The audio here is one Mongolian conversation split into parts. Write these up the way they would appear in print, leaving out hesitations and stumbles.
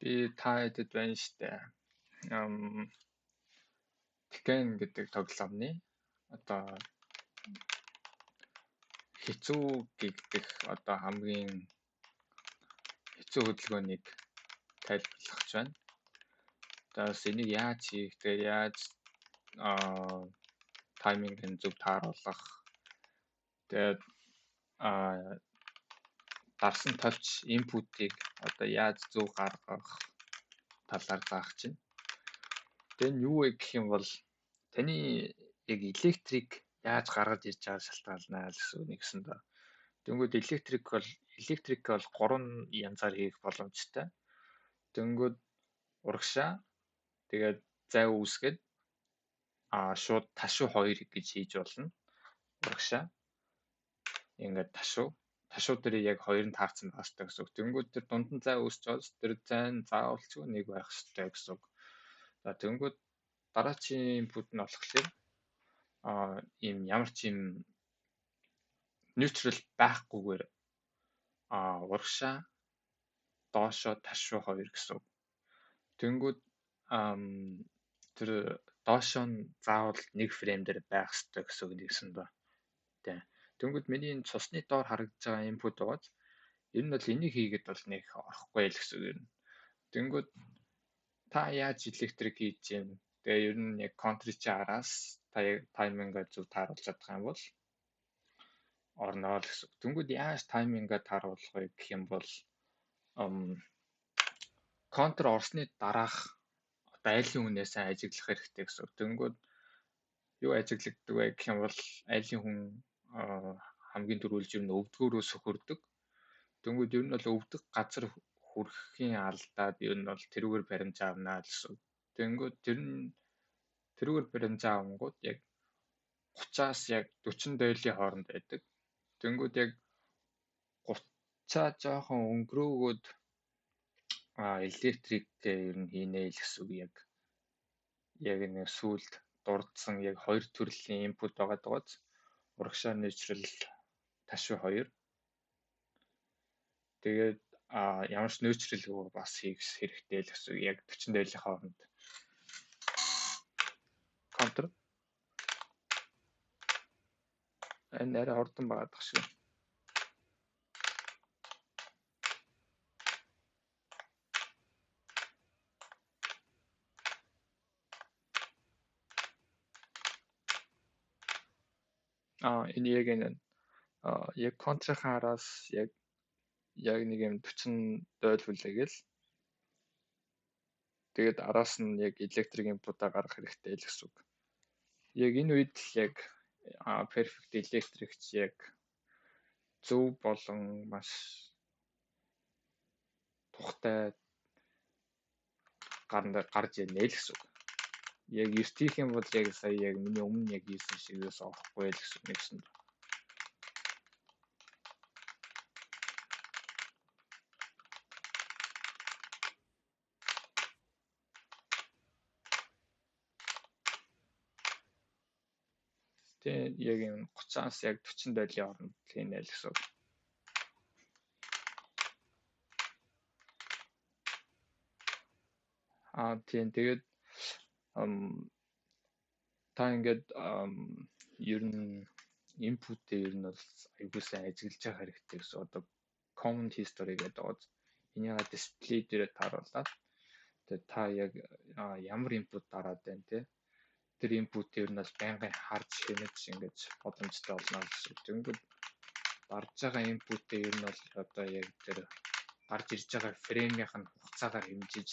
Би та хэдэд байна штэ. Ам Tekken гэдэг тоглоомны одоо хэцүү гэгдэх одоо хамгийн хэцүү хөдөлгөөнийг тайлбарлах байна. Тэгээс энийг яаж хийх, тэгээ яаж тайминг зөв тааруулах. Тэгээд дарсан тавьч инпутыг одоо яаж зөв гаргах талаар заах чинь. Тэгээд юу вэ гэх юм бол таны яг электрик яаж гаргаж ирж байгаа шалтгаална гэсэн үг нэгсэн доо. Тэнгүүд электрик бол 3 янзаар хийх боломжтой. Тэнгүүд урагшаа тэгээд зай үүсгээд шууд ташуу 2 гэж хийж болно. Урагшаа ингээд ташуу дээр яг 2 нь таарсан байх хэрэгтэй гэсэн үг. Тэнгүүд тэр дунд нь зай үүсч байгаа тэр зай нь заавалчгүй 1 байх хэрэгтэй гэсэн үг. За тэнгүүд дараачийн инпут нь болохоор ийм ямар ч юм neutral байхгүйгээр урагшаа доошоо ташуу 2 гэсэн үг. Тэнгүүд тэр доошоо нь заавал 1 фрейм дээр байх хэрэгтэй гэсэн үг нэгсэн доо. Тэ. Тэнгүүд миний энэ цусны доор харагдаж байгаа инпут байгааз ер нь бол энийг хийгээд бол нэг орохгүй л гэсэн үг юм. Тэнгүүд та яаж электрик хийж юм? Тэгээ ер нь яг контричи араас та таймингаа зөв тааруулж чадах юм бол орноо л гэсэн. Тэнгүүд яаж таймингаа тааруулах вэ гэх юм бол контр орсны дараах одоо айлын хүнээ сайн ажиглах хэрэгтэй гэсэн. Тэнгүүд юу ажиглагддаг вэ гэх юм бол айлын хүн хамгийн түрүүлж ер нь өвдгөөрөө сөхөрдөг. Тэнгүүд ер нь бол өвдөх газар хүрэхийн алдаад ер нь бол тэрүүгээр баримжаа авнаа гэсэн. Тэнгүүд тэрүүгээр баримжаа авангууд яг 30-аас яг 40 дойлын хооронд байдаг. Тэнгүүд яг 30-аа жоохон өнгөрөөгөөд электриктэй ер нь хийнэ л гэсэн үг яг нэг сүлд дурдсан яг 2 төрлийн инпут байгаад урагшаа neutral ташуу 2. Тэгээд ямар ч neutral бас хийх хэрэгтэй л гэсэн яг 40 дойлын хооронд. Контр энэ арай хурдан байгаад байгаа шүү. Энэ яг контрын араас яг нэг юм 40 дойл хүлээгээл тэгээд араас нь яг электрик инпутаа гаргах хэрэгтэй л гэсэн үг. Яг энэ үед л яг perfect electric яг зөв болон маш тухтай гарч ирнэ л гэсэн үг. Яг эрт хийх юм бол яг сая яг миний өмнө яг хийсэн шигээс орохгүй л гэсэн нэгсэн. Тэгээд яг юм 30-аас яг 40 дойлын хооронд хийнэ л гэсэн. Тийм тэгээд та ингээд ер нь инпутээ ер нь бол айгуу сайн ажиглаж явах хэрэгтэй гэсэн. Одоо common history гэдэг байгаа. Энийг дисплей дээр тааруулаад тэгээд та яг ямар инпут дараад байна те. Тэр инпут ер нь бол байнгын харж хянаж ингэж боломжтой болно гэсэн. Тэнгүүд гарч байгаа инпутээ ер нь бол одоо яг тэр гарч ирж байгаа фреймийнх нь хугацаагаар хэмжиж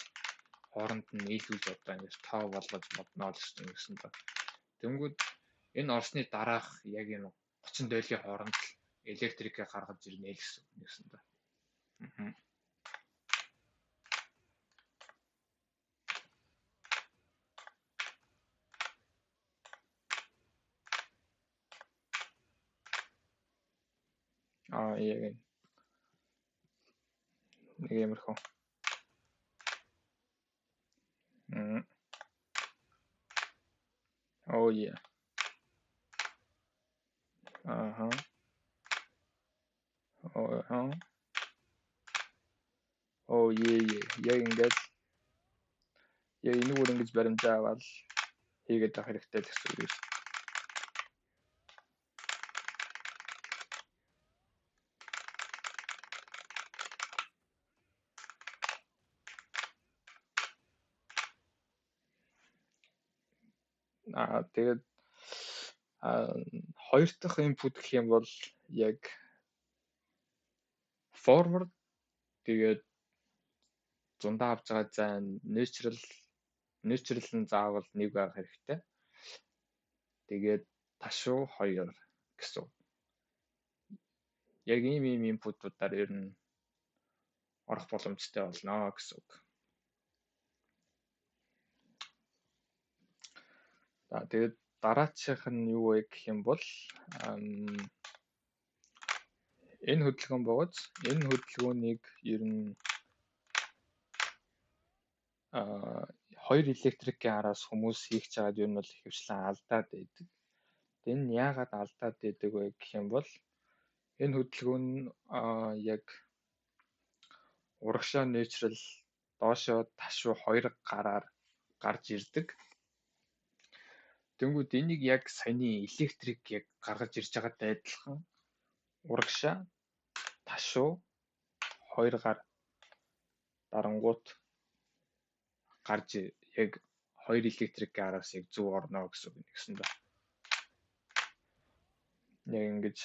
хооронд нь нийлүүлж одоо ингэж тоо болгож бодноо л гэсэн доо. Тэнгүүд энэ орсны дараах яг энэ 30 дойлын хооронд электрикээ гаргаж ирнэ л гэсэн доо. Яг нэг юмрхоо. Oh yeah. Яг ингээд яг энэгээр ингэж баримжаа аваад хийгээд авах хэрэгтэй гэсэн үг юм. Тэгээд хоёр дахь input гэх юм бол яг forward тэгээд зундаа авч байгаа зайн neutral нь заавал 1 байх хэрэгтэй. Тэгээд ташуу 2 гэсэн. Яг ийм input-уудаар ер нь орох боломжтой болно гэсэн үг. Тэгээд дараачих нь юу вэ гэх юм бол энэ хөдөлгөөн богоц энэ хөдөлгөөнийг ер нь хоёр электрикийн араас хүмүүс хийх чагаад ер нь бол ихэвчлэн алдаад байдаг. Энэ нь яагаад алдаад байдаг вэ гэх юм бол энэ хөдөлгөөн нь яг урагшаа neutral доошоо ташуу 2 гараар гарч ирдэг. Тэнгүүд энийг яг саяны электрик яг гаргаж ирж байгаатай адилхан урагшаа ташуу 2 гар дарангуут гарч яг 2 электрикийн араас яг зөв орно гэсэн үг нэгсэн доо. Яг ингэж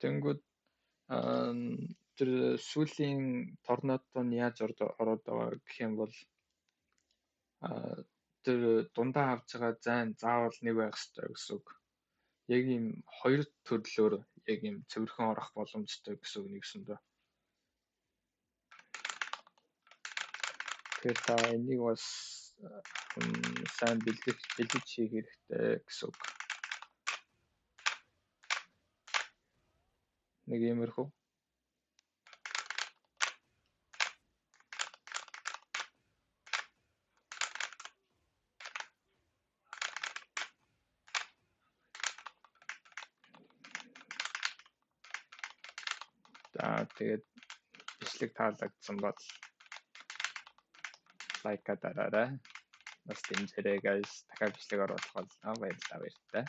тэнгүүд тэр сүүлийн торнадо нь яаж ороод байгаа гэх юм бол тэр дундаа авч байгаа зайн заавал 1 байх ёстой гэсэн үг. Яг ийм хоёр төрлөөр яг ийм цэвэрхэн орох боломжтой гэсэн үг нэгсэн доо. Тэгэхээр та энийг бас сайн бэлдэж хийх хэрэгтэй гэсэн үг. Нэг иймэрхүү. Тэгээд бичлэг таалагдсан бол лайк дараарай. Бас дэмжээрэй guys. Дахиад бичлэг оруулах болно. Баярлалаа.